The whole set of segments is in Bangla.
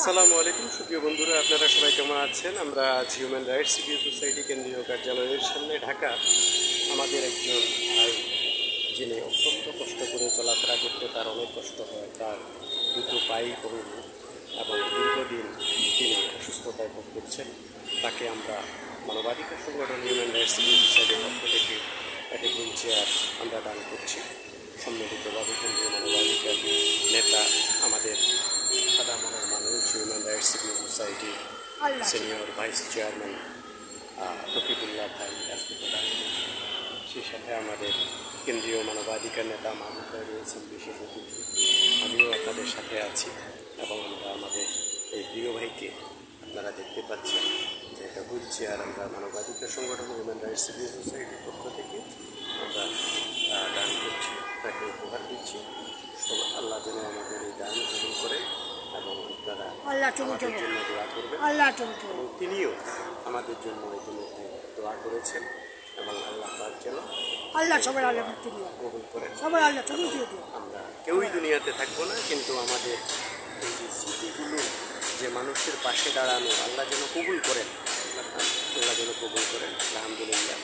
আসসালামু আলাইকুম সুপ্রিয় বন্ধুরা, আপনারা সবাই কেমন আছেন? আমরা আজ হিউম্যান রাইটস সিভিল সোসাইটি কেন্দ্রীয় কার্যালয়ের সামনে ঢাকা আমাদের একজন ভাই, যিনি অত্যন্ত কষ্ট করে চলাফেরা করতে তার অনেক কষ্ট হয়, তার দুটো পাই পঙ্গু এবং দীর্ঘদিন তিনি অসুস্থতায় ভোগ করছেন। তাকে আমরা মানবাধিকার সংগঠন হিউম্যান রাইটস সিভিল সোসাইটির পক্ষ থেকে একটা হুইল চেয়ার আমরা দান করছি। সম্মিলিতভাবে কেন্দ্রীয় মানবাধিকার নেতা, আমাদের সাদা মনের মানুষ, human rights civil society senior vice chairman Rafiqullah ভাই আজকে প্রদান, সেই সাথে আমাদের কেন্দ্রীয় মানবাধিকার নেতা মাহমুদ ভাই রয়েছেন বিশেষ অতিথি। আমিও আপনাদের সাথে আছি এবং আমরা আমাদের এই প্রিয় ভাইকে আপনারা দেখতে পাচ্ছেন যে একটা হুইল চেয়ার আমরা মানবাধিকার সংগঠন হিউম্যান রাইটস সিভিল সোসাইটির পক্ষ থেকে আমরা দান করছি, তাকে উপহার দিচ্ছি। আল্লাহ যেন আমাদের এই দান গ্রহণ করে এবং আপনারা আমাদের জন্য দোয়া করবেন এবং তিনিও আমাদের জন্য ইতিমধ্যে দোয়া করেছেন এবং আল্লাহ পাক যেন কবুল করেন। আমরা কেউই দুনিয়াতে থাকবো না, কিন্তু আমাদের এই যে স্মৃতিগুলো, যে মানুষের পাশে দাঁড়ানো, আল্লাহ যেন কবুল করেন, আল্লাহ যেন কবুল করেন। আলহামদুলিল্লাহ।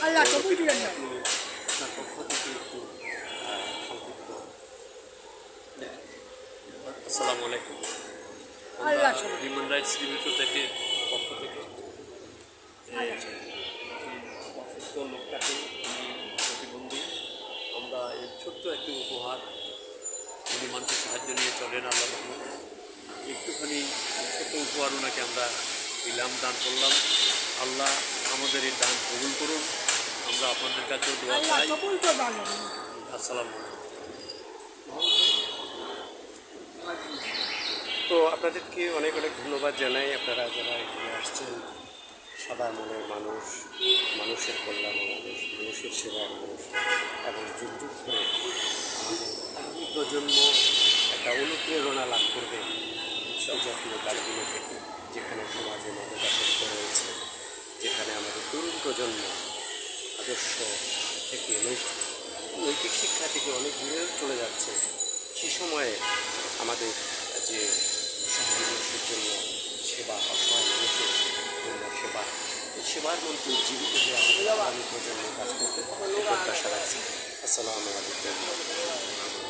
আপনার পক্ষ থেকে একটু সংক্ষিপ্ত। আসসালামু আলাইকুম। হিউম্যান রাইটস সিভিল সোসাইটির পক্ষ থেকে অসুস্থ লোকটাকে, প্রতিবন্ধী, আমরা এই ছোট্ট একটি উপহার, উনি মানুষের সাহায্য নিয়ে চলেন, আল্লাহ রহমতে একটুখানি ছোট্ট উপহার ওনাকে আমরা দিলাম, দান করলাম। আল্লাহ আমাদের এই দান কবুল করুন। আমরা আপনাদের কাছেও দোয়া চাই। আসসালামু আলাইকুম। তো আপনাদেরকে অনেক অনেক ধন্যবাদ জানাই, আপনারা যারা এখানে আসছেন। সাদা মনের মানুষ, মানুষের কল্যাণে মানুষ, মানুষের সেবায় মানুষ, এবং যুগ যুগ ধরে আমাদের আগামী প্রজন্ম একটা অনুপ্রেরণা লাভ করবে এই জাতীয় কাজগুলো থেকে, যেখানে সমাজে মাদকাসক্ত রয়েছে, যেখানে আমাদের তরুণ প্রজন্ম আদর্শ থেকে নৈতিক শিক্ষা থেকে অনেক দূরে চলে যাচ্ছে। সে সময়ে আমাদের যে অসহায় মানুষের জন্য সেবা, অসহায় মানুষের জন্য সেবা, এই সেবার মধ্যে জীবিত হয়ে আমাদের আগামী প্রজন্ম কাজ করতে প্রত্যাশা রাখছি। আসসালামু আলাইকুম।